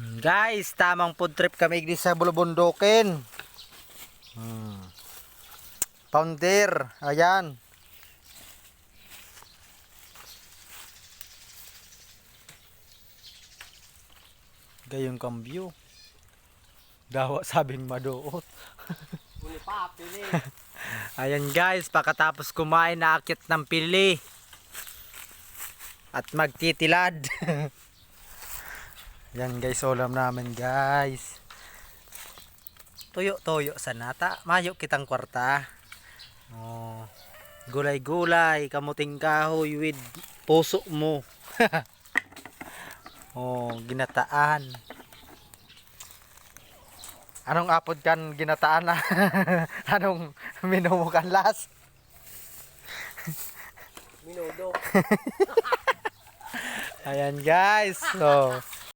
Guys, tamang food trip kami di sa Bulubundukin. Pounder, ayan. Gayong kambyo. Dawa sabing maduot. Uli pa, pili. Ayan guys, pagkatapos kumain naakit ng pili. At magtitilad. Yan guys, ulam namin guys. Tuyo-tuyo sa nata. Mayo kitang kwarta. Oh, gulay-gulay, kamuting kahoy with puso mo. Oh, ginataan. Anong apod kan ginataan na? Anong menu mo kan last? Minudo. Ayan guys. So,